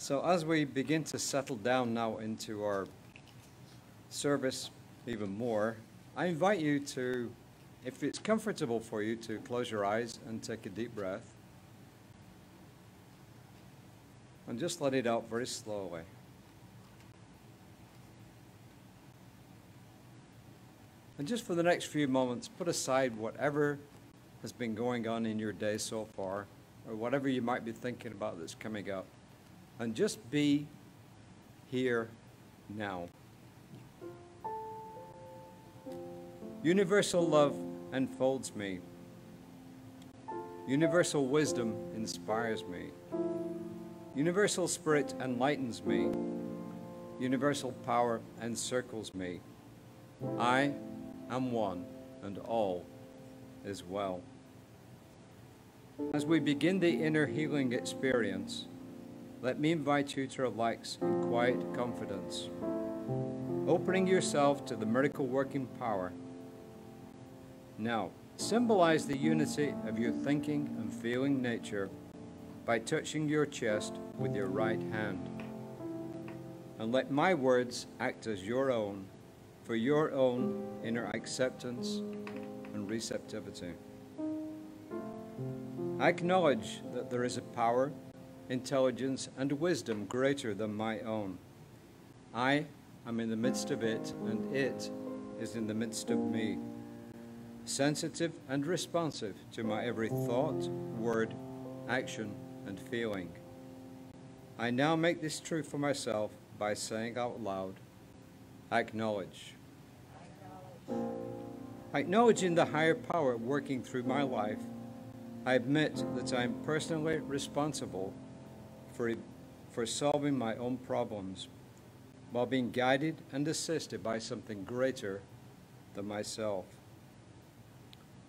So as we begin to settle down now into our service even more, I invite you to, if it's comfortable for you, to close your eyes and take a deep breath. And just let it out very slowly. And just for the next few moments, put aside whatever has been going on in your day so far, or whatever you might be thinking about that's coming up. And just be here now. Universal love enfolds me. Universal wisdom inspires me. Universal spirit enlightens me. Universal power encircles me. I am one, and all is well. As we begin the inner healing experience, let me invite you to relax in quiet confidence, opening yourself to the miracle working power. Now, symbolize the unity of your thinking and feeling nature by touching your chest with your right hand. And let my words act as your own, for your own inner acceptance and receptivity. I acknowledge that there is a power, intelligence, and wisdom greater than my own. I am in the midst of it, and it is in the midst of me, sensitive and responsive to my every thought, word, action, and feeling. I now make this true for myself by saying out loud, I acknowledge. Acknowledging the higher power working through my life, I admit that I am personally responsible for solving my own problems while being guided and assisted by something greater than myself.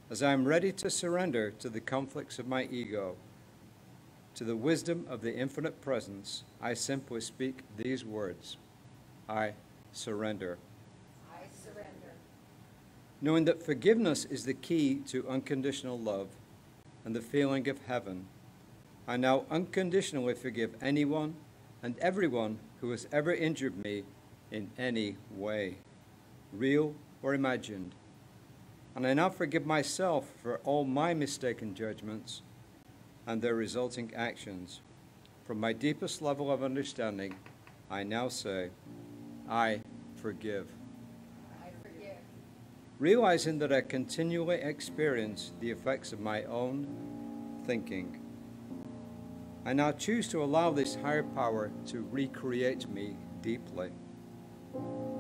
As I am ready to surrender to the conflicts of my ego, to the wisdom of the infinite presence, I simply speak these words, I surrender. I surrender. Knowing that forgiveness is the key to unconditional love and the feeling of heaven, I now unconditionally forgive anyone and everyone who has ever injured me in any way, real or imagined. And I now forgive myself for all my mistaken judgments and their resulting actions. From my deepest level of understanding, I now say, I forgive. I forgive. Realizing that I continually experience the effects of my own thinking, I now choose to allow this higher power to recreate me deeply,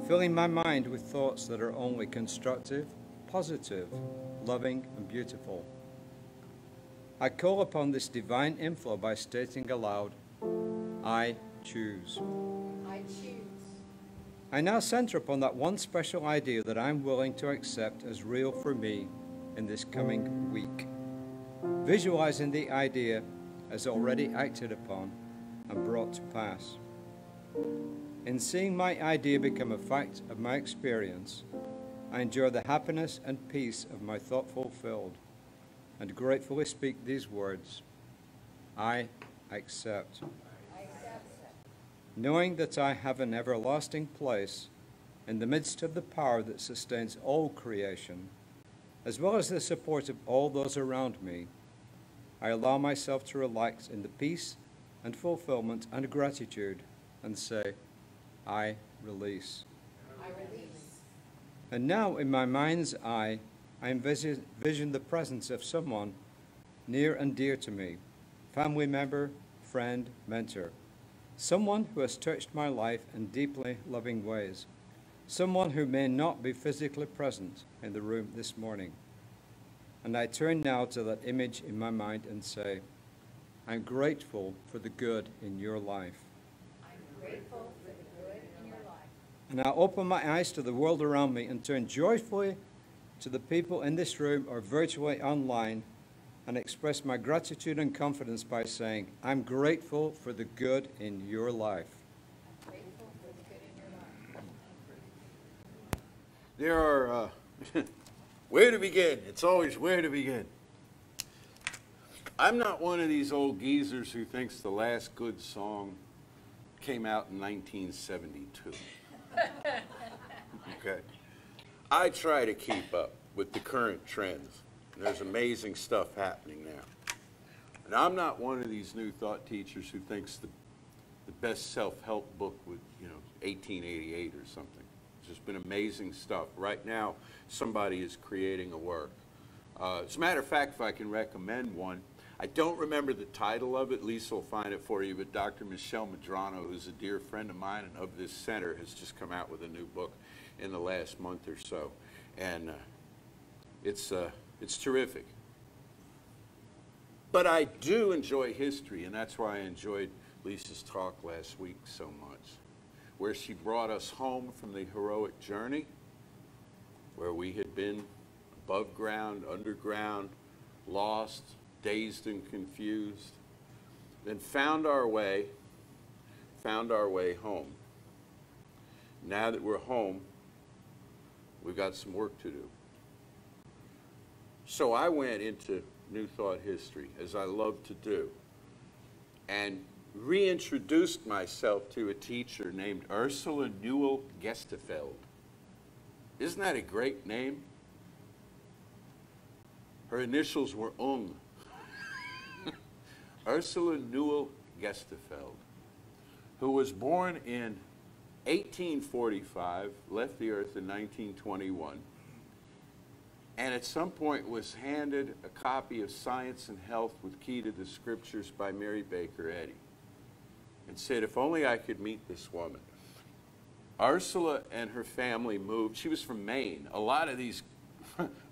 filling my mind with thoughts that are only constructive, positive, loving, and beautiful. I call upon this divine inflow by stating aloud, I choose. I choose. I now center upon that one special idea that I'm willing to accept as real for me in this coming week, visualizing the idea as already acted upon and brought to pass. In seeing my idea become a fact of my experience, I enjoy the happiness and peace of my thought fulfilled and gratefully speak these words, I accept. I accept. Knowing that I have an everlasting place in the midst of the power that sustains all creation, as well as the support of all those around me, I allow myself to relax in the peace and fulfillment and gratitude and say, I release. I release. And now in my mind's eye, I envision the presence of someone near and dear to me, family member, friend, mentor, someone who has touched my life in deeply loving ways, someone who may not be physically present in the room this morning. And I turn now to that image in my mind and say, I'm grateful for the good in your life. I'm grateful for the good in your life. And I open my eyes to the world around me and turn joyfully to the people in this room or virtually online and express my gratitude and confidence by saying, I'm grateful for the good in your life. I'm grateful for the good in your life. There are, where to begin? It's always where to begin. I'm not one of these old geezers who thinks the last good song came out in 1972. Okay. I try to keep up with the current trends. There's amazing stuff happening now. And I'm not one of these New Thought teachers who thinks the best self-help book was, 1888 or something. There's just been amazing stuff. Right now, somebody is creating a work. As a matter of fact, if I can recommend one, I don't remember the title of it. Lisa will find it for you, but Dr. Michelle Medrano, who's a dear friend of mine and of this center, has just come out with a new book in the last month or so. And it's terrific. But I do enjoy history, and that's why I enjoyed Lisa's talk last week so much, where she brought us home from the heroic journey, where we had been above ground, underground, lost, dazed and confused, then found our way home. Now that we're home, we've got some work to do. So I went into New Thought history, as I love to do, and reintroduced myself to a teacher named Ursula Gestefeld. Isn't that a great name? Her initials were Ung. Ursula Gestefeld, who was born in 1845, left the earth in 1921, and at some point was handed a copy of Science and Health with Key to the Scriptures by Mary Baker Eddy, and said, if only I could meet this woman. Ursula and her family moved. She was from Maine. A lot of these,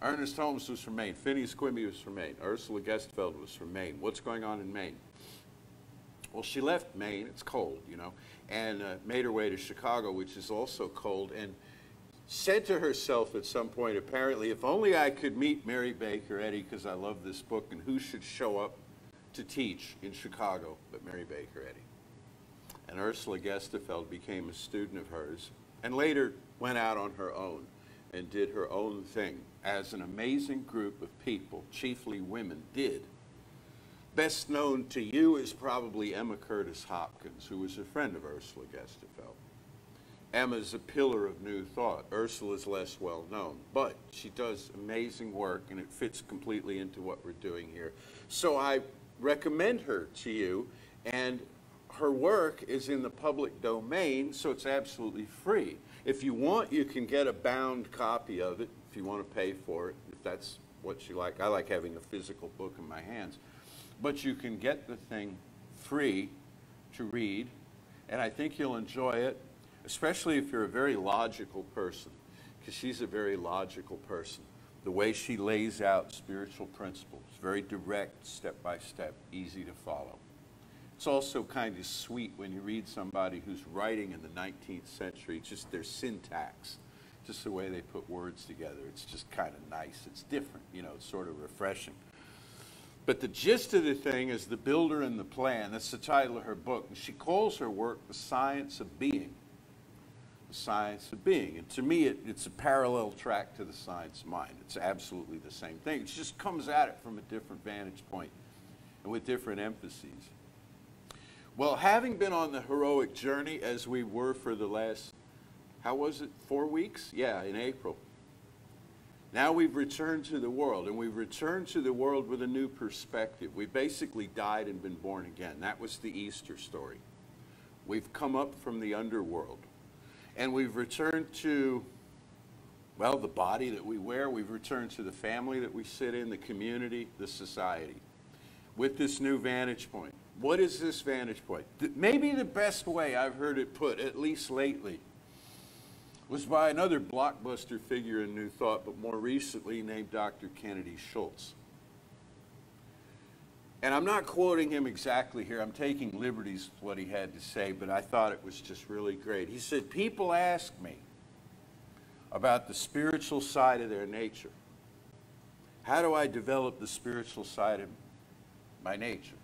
Ernest Holmes was from Maine. Phineas Quimby was from Maine. Ursula Gestefeld was from Maine. What's going on in Maine? Well, she left Maine, it's cold, and made her way to Chicago, which is also cold, and said to herself at some point, apparently, if only I could meet Mary Baker Eddy, because I love this book, and who should show up to teach in Chicago but Mary Baker Eddy. And Ursula Gestefeld became a student of hers, and later went out on her own and did her own thing, as an amazing group of people, chiefly women, did. Best known to you is probably Emma Curtis Hopkins, who was a friend of Ursula Gestefeld. Emma's a pillar of New Thought. Ursula's less well known, but she does amazing work, and it fits completely into what we're doing here. So I recommend her to you, and her work is in the public domain, so it's absolutely free. If you want, you can get a bound copy of it if you want to pay for it, if that's what you like. I like having a physical book in my hands. But you can get the thing free to read, and I think you'll enjoy it, especially if you're a very logical person, because she's a very logical person. The way she lays out spiritual principles, very direct, step by step, easy to follow. It's also kind of sweet when you read somebody who's writing in the 19th century, just their syntax, just the way they put words together. It's just kind of nice. It's different, it's sort of refreshing. But the gist of the thing is the builder and the plan. That's the title of her book. And she calls her work The Science of Being. The Science of Being. And to me, it's a parallel track to the science of mind. It's absolutely the same thing. It just comes at it from a different vantage point and with different emphases. Well, having been on the heroic journey as we were for the last, 4 weeks? Yeah, in April. Now we've returned to the world, and we've returned to the world with a new perspective. We basically died and been born again. That was the Easter story. We've come up from the underworld, and we've returned to, well, the body that we wear. We've returned to the family that we sit in, the community, the society, with this new vantage point. What is this vantage point? Maybe the best way I've heard it put, at least lately, was by another blockbuster figure in New Thought, but more recently named Dr. Kennedy Schultz. And I'm not quoting him exactly here. I'm taking liberties with what he had to say, but I thought it was just really great. He said, people ask me about the spiritual side of their nature. How do I develop the spiritual side of my nature?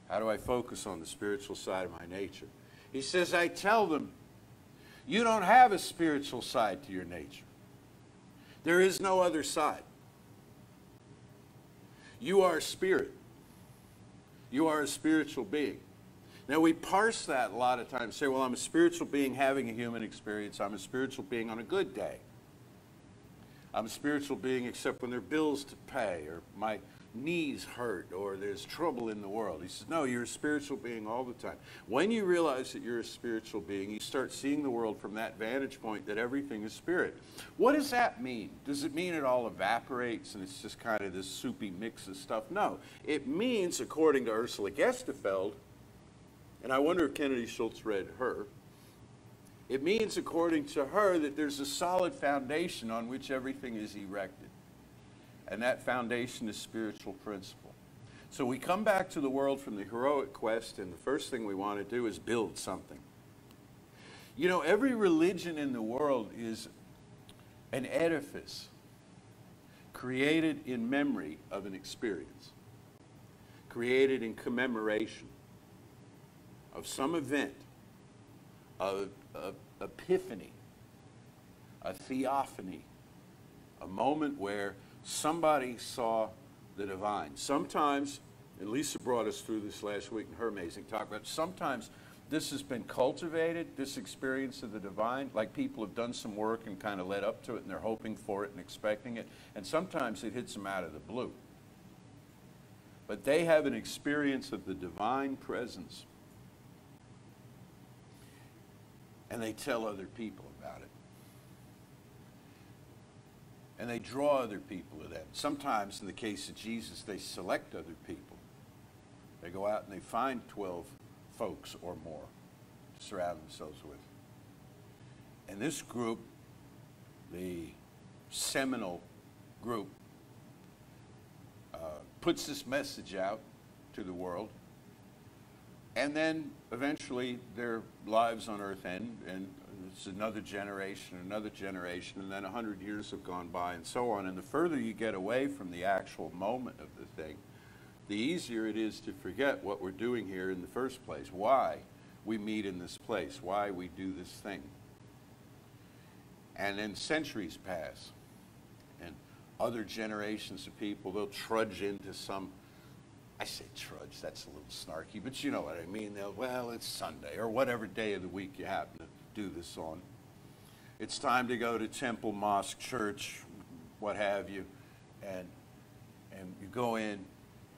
How do I focus on the spiritual side of my nature? He says, I tell them, you don't have a spiritual side to your nature. There is no other side. You are a spirit. You are a spiritual being. Now, we parse that a lot of times, say, well, I'm a spiritual being having a human experience. I'm a spiritual being on a good day. I'm a spiritual being except when there are bills to pay, or my knees hurt, or there's trouble in the world. He says, no, you're a spiritual being all the time. When you realize that you're a spiritual being, you start seeing the world from that vantage point that everything is spirit. What does that mean? Does it mean it all evaporates and it's just kind of this soupy mix of stuff? No. It means, according to Ursula Gestefeld, and I wonder if Kennedy Schultz read her, it means, according to her, that there's a solid foundation on which everything is erected. And that foundation is spiritual principle. So we come back to the world from the heroic quest, and the first thing we want to do is build something. You know, every religion in the world is an edifice created in memory of an experience, created in commemoration of some event, of epiphany, a theophany, a moment where somebody saw the divine. Sometimes, and Lisa brought us through this last week in her amazing talk, but sometimes this has been cultivated, this experience of the divine, like people have done some work and kind of led up to it and they're hoping for it and expecting it, and sometimes it hits them out of the blue. But they have an experience of the divine presence, and they tell other people about it. And they draw other people to them. Sometimes, in the case of Jesus, they select other people. They go out and they find 12 folks or more to surround themselves with. And this group, the seminal group, puts this message out to the world. And then eventually their lives on earth end, and it's another generation, and then 100 years have gone by, and so on. And the further you get away from the actual moment of the thing, the easier it is to forget what we're doing here in the first place, why we meet in this place, why we do this thing. And then centuries pass, and other generations of people, they'll trudge into some, I say trudge, that's a little snarky, but you know what I mean. They'll, well, it's Sunday, or whatever day of the week you happen to do this on. It's time to go to temple, mosque, church, what have you, and you go in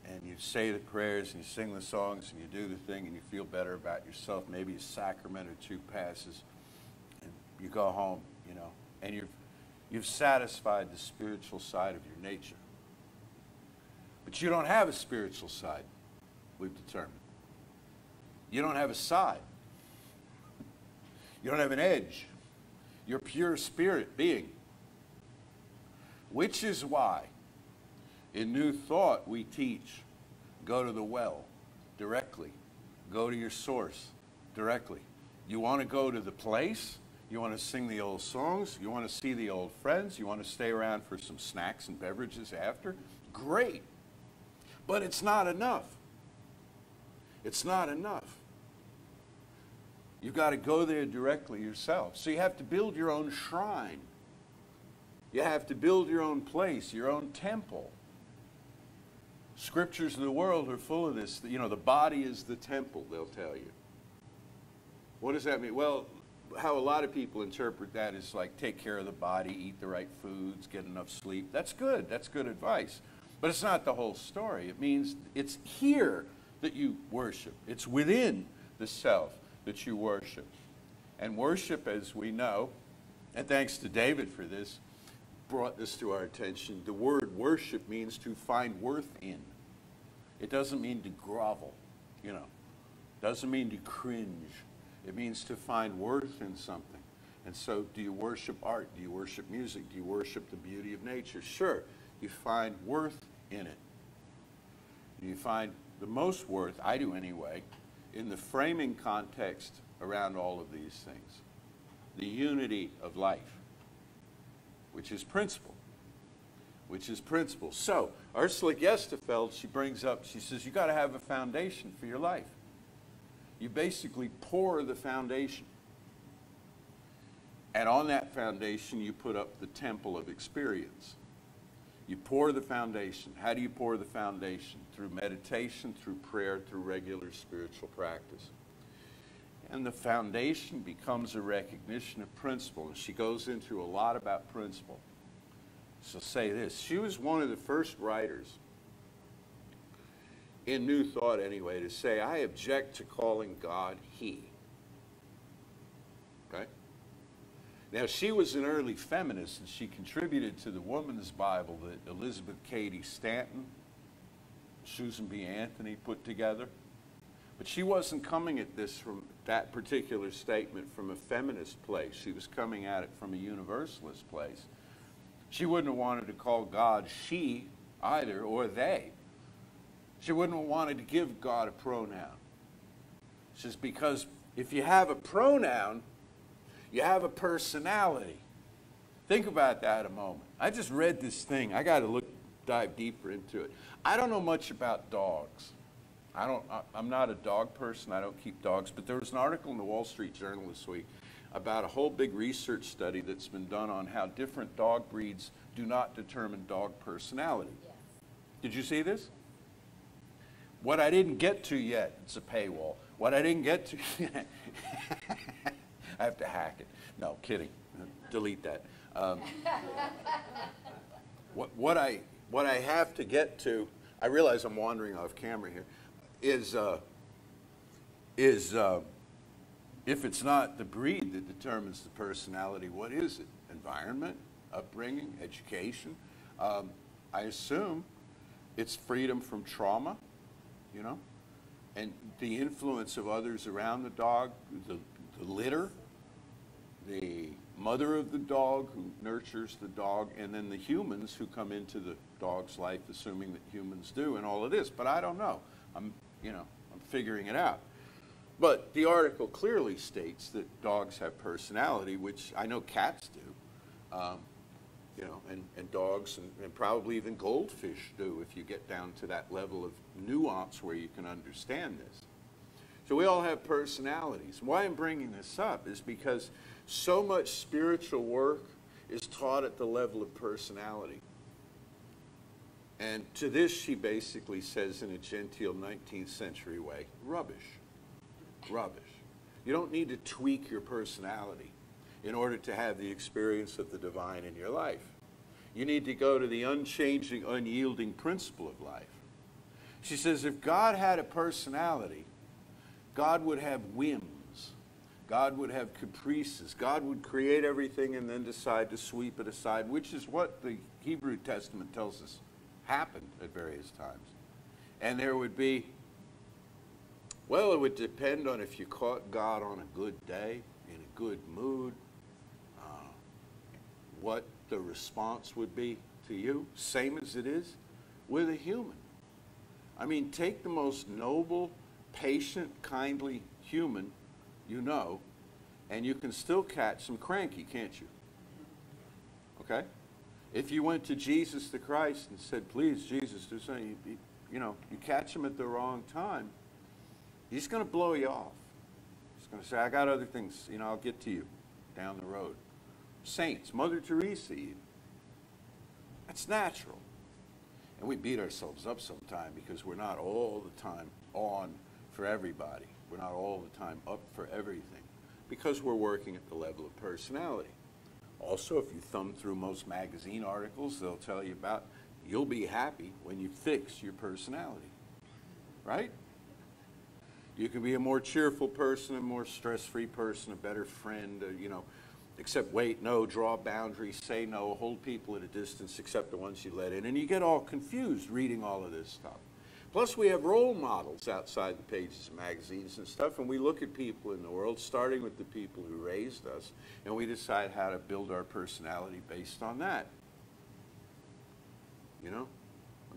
and you say the prayers and you sing the songs and you do the thing and you feel better about yourself. Maybe a sacrament or two passes, and you go home, you know, and you've satisfied the spiritual side of your nature. But you don't have a spiritual side, we've determined. You don't have a side. You don't have an edge. You're pure spirit being. Which is why in New Thought we teach, go to the well directly. Go to your source directly. You want to go to the place? You want to sing the old songs? You want to see the old friends? You want to stay around for some snacks and beverages after? Great. But it's not enough. It's not enough. You've got to go there directly yourself. So you have to build your own shrine. You have to build your own place, your own temple. Scriptures of the world are full of this. You know, the body is the temple, they'll tell you. What does that mean? Well, how a lot of people interpret that is like take care of the body, eat the right foods, get enough sleep. That's good. That's good advice. But it's not the whole story. It means it's here that you worship. It's within the self that you worship. And worship, as we know, and thanks to David for this, brought this to our attention. The word worship means to find worth in. It doesn't mean to grovel, you know. It doesn't mean to cringe. It means to find worth in something. And so, do you worship art? Do you worship music? Do you worship the beauty of nature? Sure. You find worth in it. You find the most worth, I do anyway, in the framing context around all of these things. The unity of life, which is principle. Which is principle. So, Ursula Gestefeld, she brings up, she says, you got to have a foundation for your life. You basically pour the foundation. And on that foundation, you put up the temple of experience. You pour the foundation. How do you pour the foundation? Through meditation, through prayer, through regular spiritual practice. And the foundation becomes a recognition of principle. And she goes into a lot about principle. So say this. She was one of the first writers, in New Thought anyway, to say, I object to calling God He. Okay? Now, she was an early feminist, and she contributed to the Woman's Bible that Elizabeth Cady Stanton, Susan B. Anthony put together. But she wasn't coming at this from that particular statement from a feminist place. She was coming at it from a universalist place. She wouldn't have wanted to call God she either, or they. She wouldn't have wanted to give God a pronoun. She says, because if you have a pronoun, you have a personality. Think about that a moment. I just read this thing. I got to dive deeper into it. I don't know much about dogs. I'm not a dog person. I don't keep dogs. But there was an article in the Wall Street Journal this week about a whole big research study that's been done on how different dog breeds do not determine dog personality. Yes. Did you see this? What I didn't get to yet, it's a paywall. What I didn't get to, I have to hack it. No, kidding. Delete that. What I have to get to, I realize I'm wandering off camera here, is if it's not the breed that determines the personality, what is it? Environment, upbringing, education. I assume it's freedom from trauma, you know, and the influence of others around the dog, the litter, the mother of the dog who nurtures the dog, and then the humans who come into the dog's life, assuming that humans do, and all of this. But I don't know. I'm figuring it out. But the article clearly states that dogs have personality, which I know cats do, and dogs and probably even goldfish do if you get down to that level of nuance where you can understand this. So we all have personalities. Why I'm bringing this up is because so much spiritual work is taught at the level of personality. And to this, she basically says in a genteel 19th century way, rubbish. Rubbish. You don't need to tweak your personality in order to have the experience of the divine in your life. You need to go to the unchanging, unyielding principle of life. She says if God had a personality, God would have whims. God would have caprices. God would create everything and then decide to sweep it aside, which is what the Hebrew Testament tells us happened at various times. And there would be, well, it would depend on if you caught God on a good day, in a good mood, what the response would be to you, same as it is with a human. I mean, take the most noble, patient, kindly human you know, and you can still catch some cranky, can't you? Okay? If you went to Jesus the Christ and said, please, Jesus, do something, you catch him at the wrong time, he's going to blow you off. He's going to say, I got other things, I'll get to you down the road. Saints, Mother Teresa, that's natural. And we beat ourselves up sometime because we're not all the time on for everybody. We're not all the time up for everything because we're working at the level of personality. Also, if you thumb through most magazine articles, they'll tell you about you'll be happy when you fix your personality, right? You can be a more cheerful person, a more stress-free person, a better friend, except wait, no, draw boundaries, say no, hold people at a distance except the ones you let in. And you get all confused reading all of this stuff. Plus, we have role models outside the pages of magazines and stuff, and we look at people in the world, starting with the people who raised us, and we decide how to build our personality based on that. I'm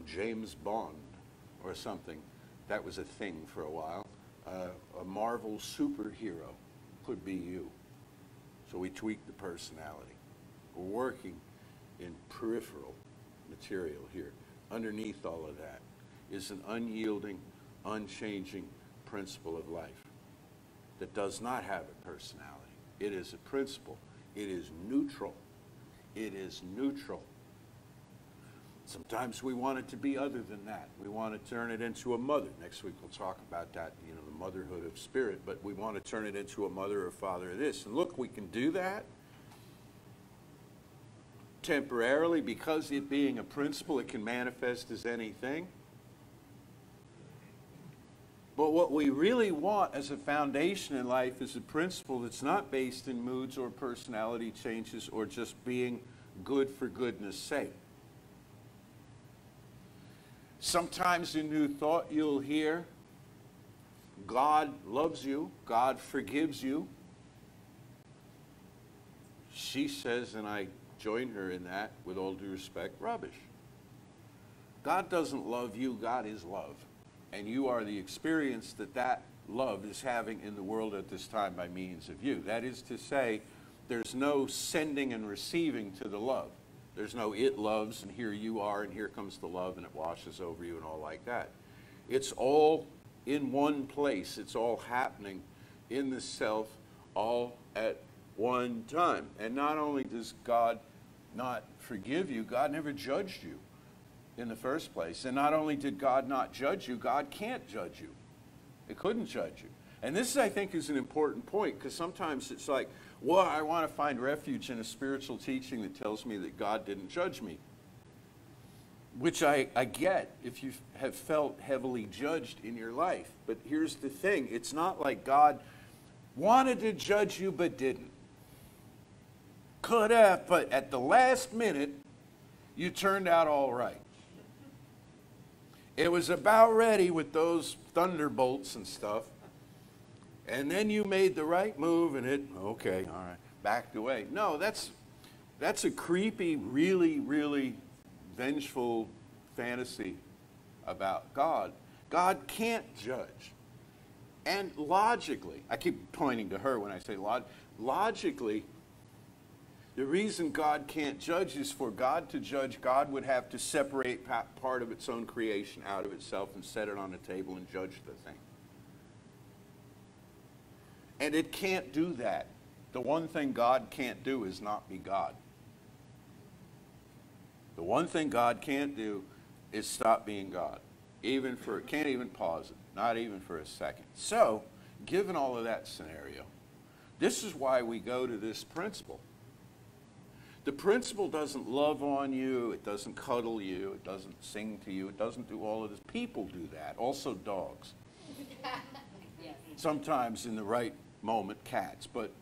James Bond or something. That was a thing for a while. A Marvel superhero could be you. So we tweak the personality. We're working in peripheral material here. Underneath all of that is an unyielding, unchanging principle of life that does not have a personality. It is a principle. It is neutral. It is neutral. Sometimes we want it to be other than that. We want to turn it into a mother. Next week we'll talk about that, you know, the motherhood of spirit, but we want to turn it into a mother or father of this. And look, we can do that temporarily because it being a principle, it can manifest as anything. But what we really want as a foundation in life is a principle that's not based in moods or personality changes or just being good for goodness sake. Sometimes in New Thought you'll hear, God loves you, God forgives you. She says, and I join her in that with all due respect, rubbish. God doesn't love you, God is love. And you are the experience that that love is having in the world at this time by means of you. That is to say, there's no sending and receiving to the love. There's no it loves and here you are and here comes the love and it washes over you and all like that. It's all in one place. It's all happening in the self all at one time. And not only does God not forgive you, God never judged you in the first place. And not only did God not judge you, God can't judge you. It couldn't judge you. And this, I think, is an important point, because sometimes it's like, well, I want to find refuge in a spiritual teaching that tells me that God didn't judge me. Which I get if you have felt heavily judged in your life. But here's the thing. It's not like God wanted to judge you but didn't. Could have, but at the last minute, you turned out all right. It was about ready with those thunderbolts and stuff. And then you made the right move and it, okay, all right, backed away. No, that's a creepy, really, really vengeful fantasy about God. God can't judge. And logically, I keep pointing to her when I say logically, the reason God can't judge is for God to judge, God would have to separate part of its own creation out of itself and set it on a table and judge the thing. And it can't do that. The one thing God can't do is not be God. The one thing God can't do is stop being God. Can't even pause it, not even for a second. So, given all of that scenario, this is why we go to this principle. The principle doesn't love on you, it doesn't cuddle you, it doesn't sing to you, it doesn't do all of this. People do that, also dogs. Sometimes in the right moment, cats, but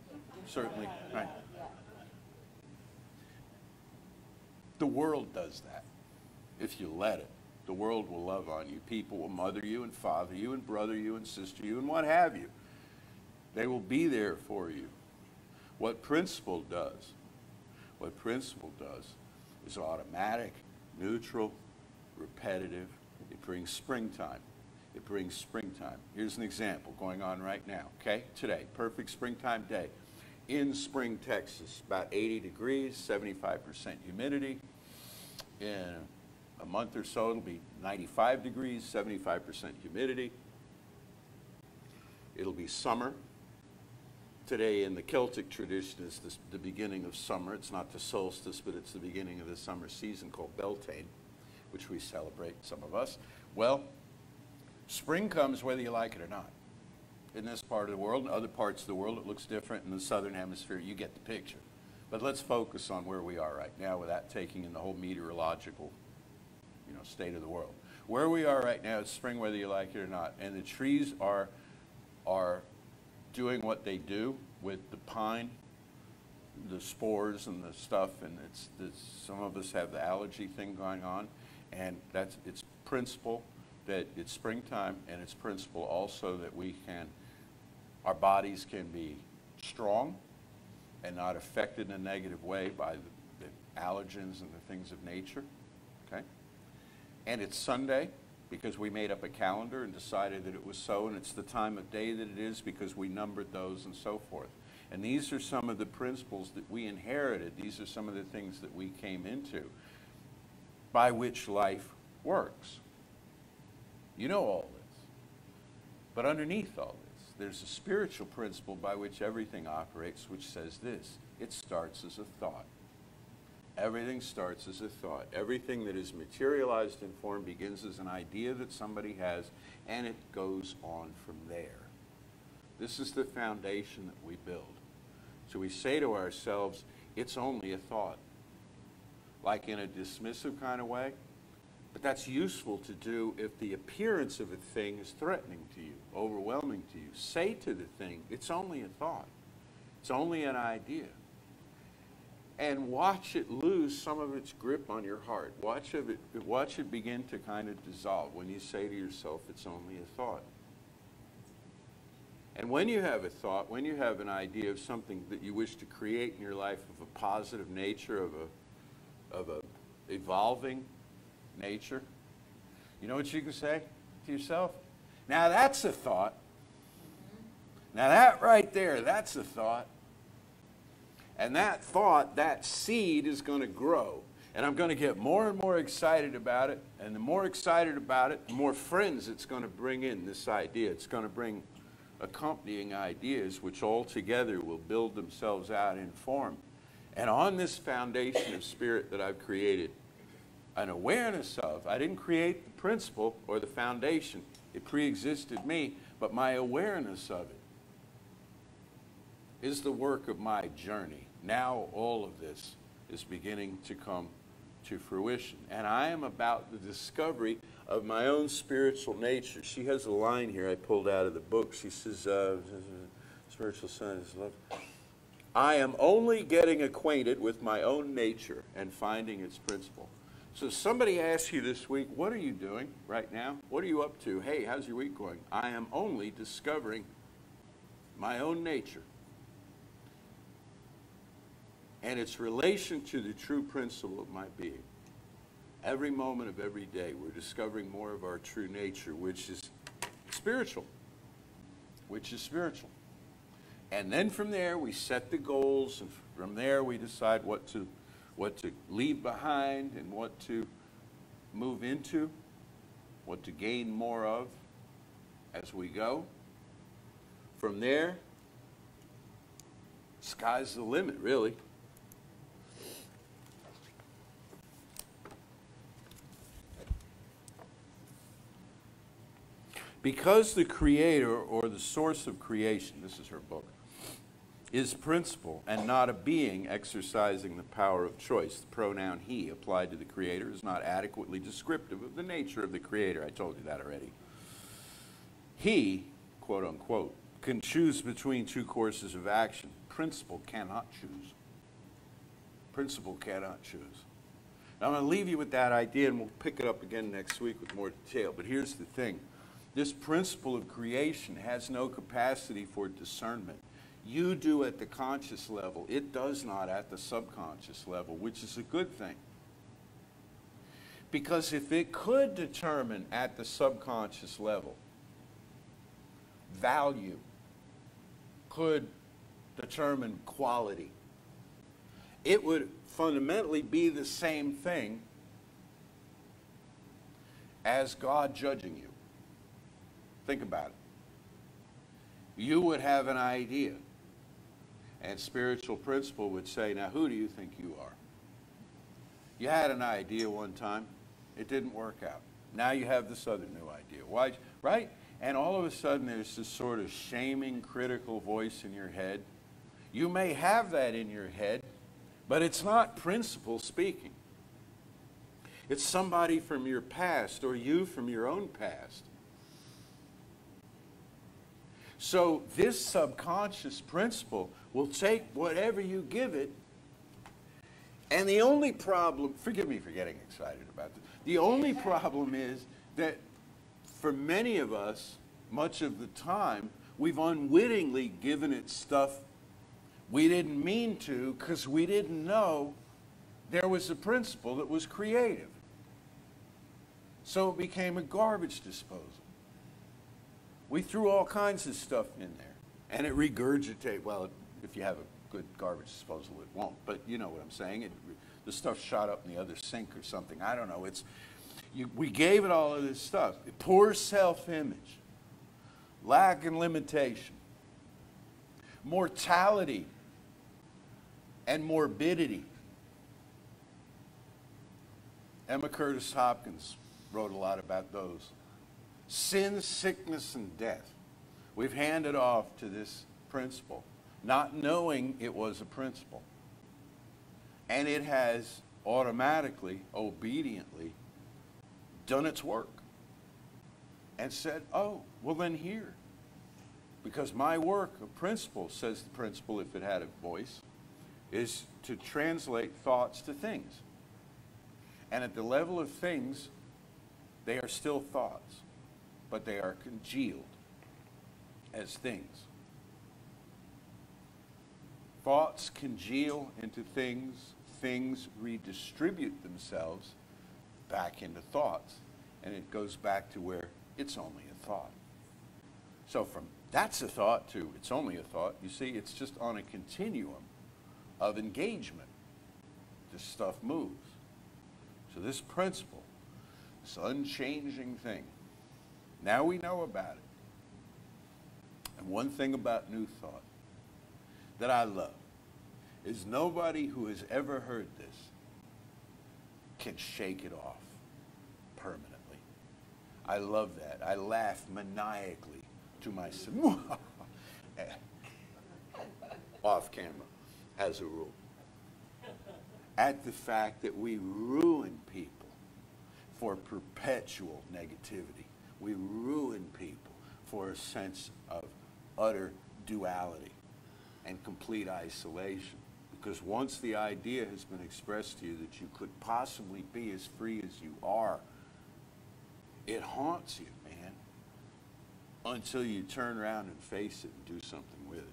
certainly, right. The world does that, if you let it. The world will love on you. People will mother you and father you and brother you and sister you and what have you. They will be there for you. What principle does is automatic, neutral, repetitive. It brings springtime. It brings springtime. Here's an example going on right now, okay? Today, perfect springtime day. In Spring, Texas, about 80 degrees, 75% humidity. In a month or so, it'll be 95 degrees, 75% humidity. It'll be summer. Today, in the Celtic tradition, is the beginning of summer. It's not the solstice, but it's the beginning of the summer season called Beltane, which we celebrate, some of us. Well, spring comes whether you like it or not. In this part of the world, in other parts of the world, it looks different. In the southern hemisphere, you get the picture. But let's focus on where we are right now without taking in the whole meteorological, state of the world. Where we are right now, it's spring whether you like it or not. And the trees are doing what they do with the pine, the spores and the stuff, and some of us have the allergy thing going on, and it's principle that it's springtime, and it's principle also that our bodies can be strong and not affected in a negative way by the allergens and the things of nature, okay? And it's Sunday because we made up a calendar and decided that it was so, and it's the time of day that it is because we numbered those and so forth. And these are some of the principles that we inherited. These are some of the things that we came into by which life works. You know all this. But underneath all this, there's a spiritual principle by which everything operates, which says this: it starts as a thought. Everything starts as a thought. Everything that is materialized in form begins as an idea that somebody has, and it goes on from there. This is the foundation that we build. So we say to ourselves, it's only a thought. Like in a dismissive kind of way. But that's useful to do if the appearance of a thing is threatening to you, overwhelming to you. Say to the thing, it's only a thought. It's only an idea. And watch it lose some of its grip on your heart. Watch it begin to kind of dissolve when you say to yourself, it's only a thought. And when you have a thought, when you have an idea of something that you wish to create in your life of a positive nature, of a evolving nature, you know what you can say to yourself? Now that's a thought. Now that right there, that's a thought. And that thought, that seed is going to grow. And I'm going to get more and more excited about it. And the more excited about it, the more friends it's going to bring in this idea. It's going to bring accompanying ideas which all together will build themselves out in form. And on this foundation of spirit that I've created, an awareness of, I didn't create the principle or the foundation. It pre-existed me, but my awareness of it is the work of my journey. Now all of this is beginning to come to fruition. And I am about the discovery of my own spiritual nature. She has a line here I pulled out of the book. She says, spiritual son is love. I am only getting acquainted with my own nature and finding its principle. So somebody asks you this week, what are you doing right now? What are you up to? Hey, how's your week going? I am only discovering my own nature and its relation to the true principle of my being. Every moment of every day, we're discovering more of our true nature, which is spiritual. And then from there, we set the goals, and from there, we decide what to leave behind and what to move into, what to gain more of as we go. From there, sky's the limit, really. Because the creator or the source of creation, this is her book, is principle and not a being exercising the power of choice. The pronoun he applied to the creator is not adequately descriptive of the nature of the creator. I told you that already. He, quote unquote, can choose between two courses of action. Principle cannot choose. Principle cannot choose. Now I'm going to leave you with that idea, and we'll pick it up again next week with more detail. But here's the thing. This principle of creation has no capacity for discernment. You do at the conscious level. It does not at the subconscious level, which is a good thing. Because if it could determine at the subconscious level, value could determine quality, it would fundamentally be the same thing as God judging you. Think about it. You would have an idea, and spiritual principle would say, now who do you think you are? You had an idea one time. It didn't work out. Now you have this other new idea. Why? Right? And all of a sudden there's this sort of shaming, critical voice in your head. You may have that in your head, but it's not principle speaking. It's somebody from your past or you from your own past. So this subconscious principle will take whatever you give it, and the only problem, forgive me for getting excited about this, the only problem is that for many of us, much of the time, we've unwittingly given it stuff we didn't mean to because we didn't know there was a principle that was creative. So it became a garbage disposal. We threw all kinds of stuff in there, and it regurgitated. Well, if you have a good garbage disposal, it won't. But you know what I'm saying. The stuff shot up in the other sink or something. I don't know. We gave it all of this stuff. Poor self-image, lack and limitation, mortality and morbidity, Emma Curtis Hopkins wrote a lot about those. Sin, sickness, and death. We've handed off to this principle, not knowing it was a principle. And it has automatically, obediently done its work and said, oh, well then here. Because my work of principle, says the principle if it had a voice, is to translate thoughts to things. And at the level of things, they are still thoughts, but they are congealed as things. Thoughts congeal into things, things redistribute themselves back into thoughts, and it goes back to where it's only a thought. So from that's a thought to it's only a thought, you see, it's just on a continuum of engagement. This stuff moves. So this principle, this unchanging thing, now we know about it. And one thing about New Thought that I love is nobody who has ever heard this can shake it off permanently. I love that. I laugh maniacally to myself. Off camera, as a rule. At the fact that we ruin people for perpetual negativity. We ruin people for a sense of utter duality and complete isolation. Because once the idea has been expressed to you that you could possibly be as free as you are, it haunts you, man, until you turn around and face it and do something with it.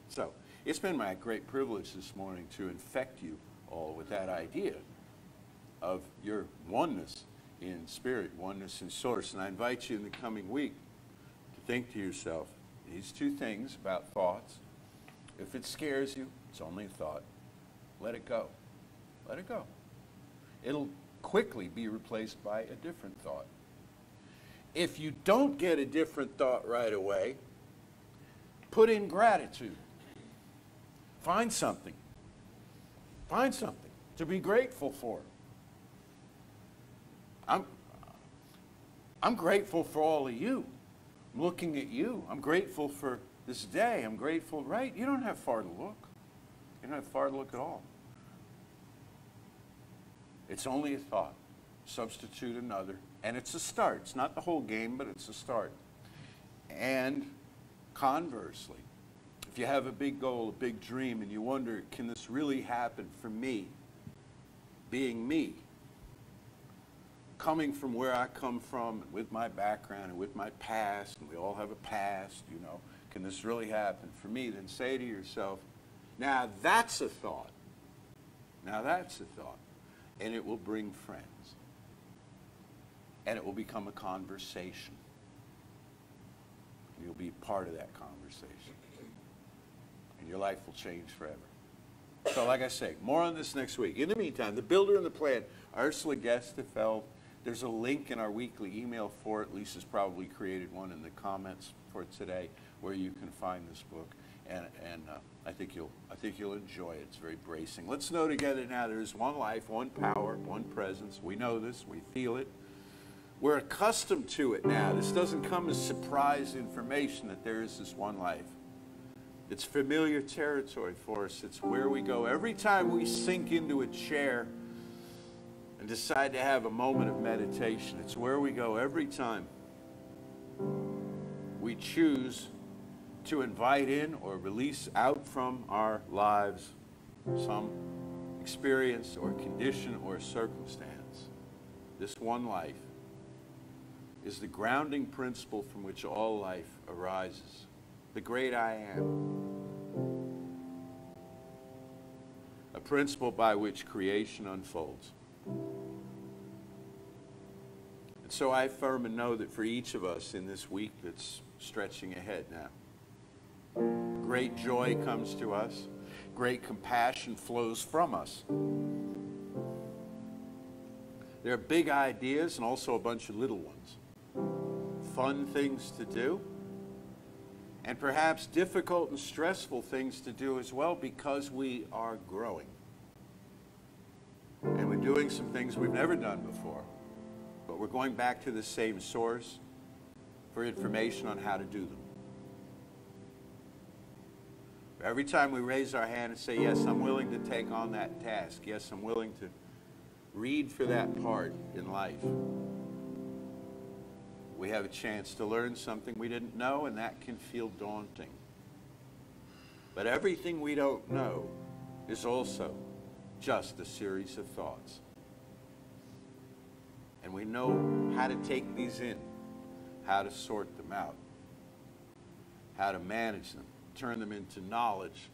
So, it's been my great privilege this morning to infect you all with that idea of your oneness in spirit, oneness in source. And I invite you in the coming week to think to yourself these two things about thoughts. If it scares you, it's only a thought. Let it go. Let it go. It'll quickly be replaced by a different thought. If you don't get a different thought right away, put in gratitude. Find something. Find something to be grateful for. I'm grateful for all of you. I'm looking at you. I'm grateful for this day. I'm grateful, right? You don't have far to look. You don't have far to look at all. It's only a thought. Substitute another. And it's a start. It's not the whole game, but it's a start. And conversely, if you have a big goal, a big dream, and you wonder, can this really happen for me? Being me. Coming from where I come from, and with my background, and with my past, and we all have a past, you know, can this really happen for me? Then say to yourself, now that's a thought. Now that's a thought. And it will bring friends. And it will become a conversation. And you'll be part of that conversation. And your life will change forever. So like I say, more on this next week. In the meantime, the builder and the plan, Ursula Gestefeld. There's a link in our weekly email for it. Lisa's probably created one in the comments for today where you can find this book. And I think you'll enjoy it. It's very bracing. Let's know together now there is one life, one power, one presence. We know this. We feel it. We're accustomed to it now. This doesn't come as surprise information that there is this one life. It's familiar territory for us. It's where we go. Every time we sink into a chair and decide to have a moment of meditation, it's where we go every time we choose to invite in or release out from our lives some experience or condition or circumstance. This one life is the grounding principle from which all life arises. The great I am. A principle by which creation unfolds. And so I affirm and know that for each of us in this week that's stretching ahead now, great joy comes to us. Great compassion flows from us. There are big ideas and also a bunch of little ones. Fun things to do. And perhaps difficult and stressful things to do as well because we are growing. And when doing some things we've never done before, but we're going back to the same source for information on how to do them. Every time we raise our hand and say, yes, I'm willing to take on that task. Yes, I'm willing to read for that part in life. We have a chance to learn something we didn't know, and that can feel daunting. But everything we don't know is also just a series of thoughts. And we know how to take these in, how to sort them out, how to manage them, turn them into knowledge,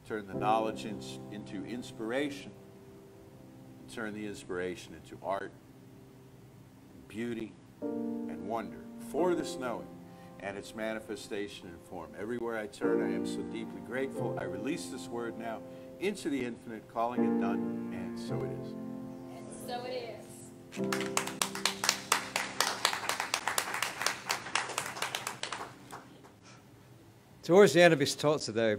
turn the knowledge into inspiration, turn the inspiration into art, beauty, and wonder for this knowing and its manifestation in form. Everywhere I turn, I am so deeply grateful. I release this word now into the infinite, calling it done, and so it is. And so it is. Towards the end of his talk today,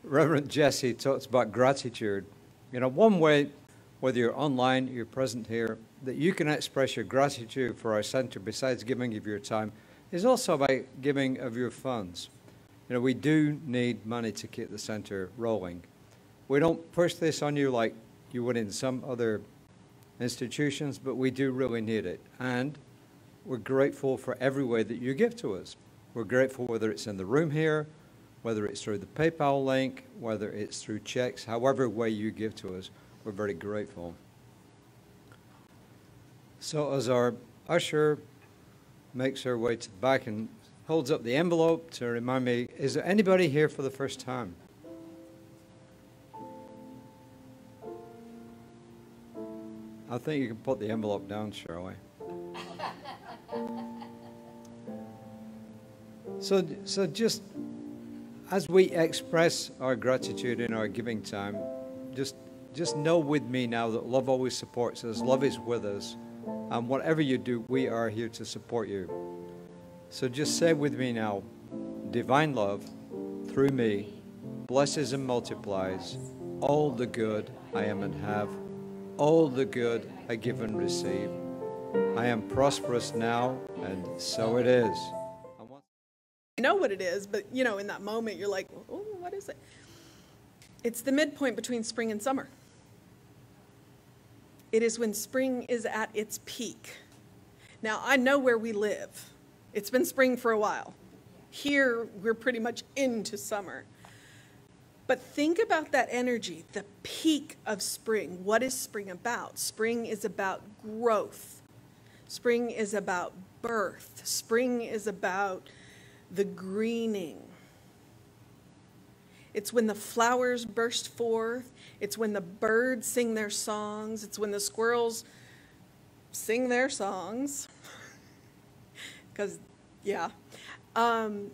Reverend Jesse talks about gratitude. You know, one way, whether you're online, you're present here, that you can express your gratitude for our center, besides giving of your time, is also by giving of your funds. You know, we do need money to keep the center rolling. We don't push this on you like you would in some other institutions, but we do really need it. And we're grateful for every way that you give to us. We're grateful whether it's in the room here, whether it's through the PayPal link, whether it's through checks, however way you give to us, we're very grateful. So as our usher makes her way to the back and holds up the envelope to remind me, is there anybody here for the first time? I think you can put the envelope down, Shirley. So just as we express our gratitude in our giving time, just know with me now that love always supports us, love is with us, and whatever you do, we are here to support you. So just say with me now, divine love through me blesses and multiplies all the good I am and have, all the good I give and receive. I am prosperous now, and so it is. I know what it is, but you know, in that moment, you're like, oh, what is it? It's the midpoint between spring and summer. It is when spring is at its peak. Now, I know where we live. It's been spring for a while. Here, we're pretty much into summer. But think about that energy, the peak of spring. What is spring about? Spring is about growth. Spring is about birth. Spring is about the greening. It's when the flowers burst forth. It's when the birds sing their songs. It's when the squirrels sing their songs. Because, yeah. And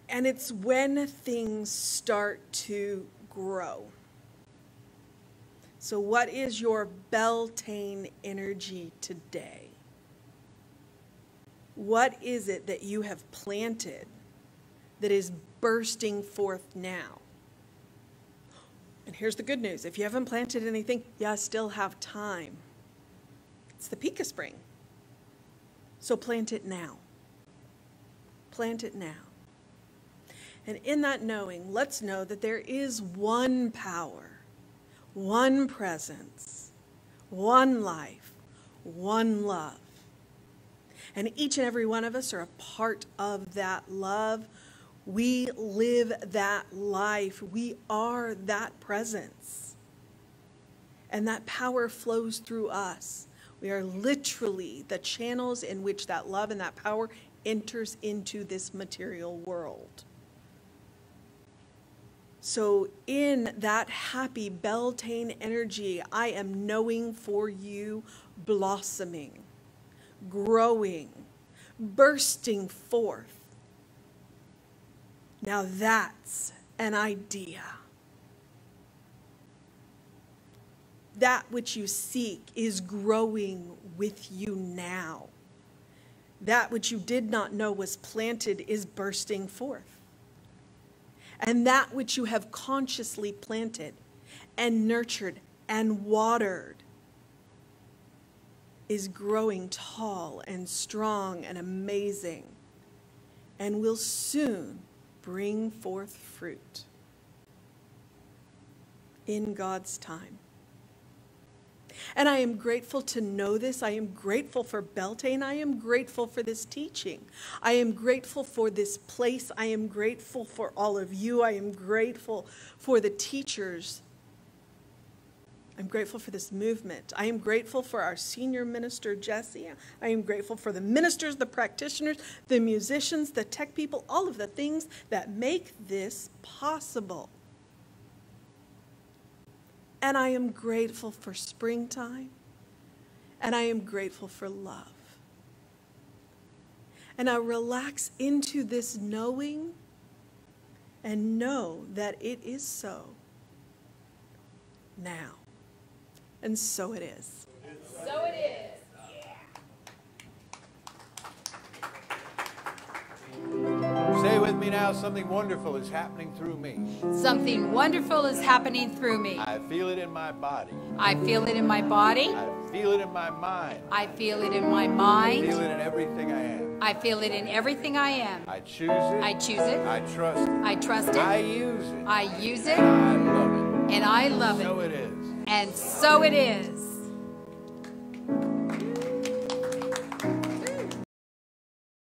it's when things start to grow. So what is your Beltane energy today? What is it that you have planted that is bursting forth now? And here's the good news. If you haven't planted anything, you still have time. It's the peak of spring. So plant it now. Plant it now. And in that knowing, let's know that there is one power, one presence, one life, one love. And each and every one of us are a part of that love. We live that life. We are that presence. And that power flows through us. We are literally the channels in which that love and that power enters into this material world. So in that happy Beltane energy, I am knowing for you, blossoming, growing, bursting forth. Now that's an idea. That which you seek is growing with you now. That which you did not know was planted is bursting forth. And that which you have consciously planted and nurtured and watered is growing tall and strong and amazing and will soon bring forth fruit in God's time. And I am grateful to know this. I am grateful for Beltane. I am grateful for this teaching. I am grateful for this place. I am grateful for all of you. I am grateful for the teachers. I'm grateful for this movement. I am grateful for our senior minister, Jesse. I am grateful for the ministers, the practitioners, the musicians, the tech people, all of the things that make this possible. And I am grateful for springtime, and I am grateful for love. And I relax into this knowing and know that it is so now. And so it is. So it is. Say with me now, something wonderful is happening through me. Something wonderful is happening through me. I feel it in my body. I feel it in my body. I feel it in my mind. I feel it in my I mind. feel it in everything I am. I feel it in everything I am. I choose it. I choose it. I trust it. I trust it. I use it. I use it. I love it. And I love So it. it is. And so it is.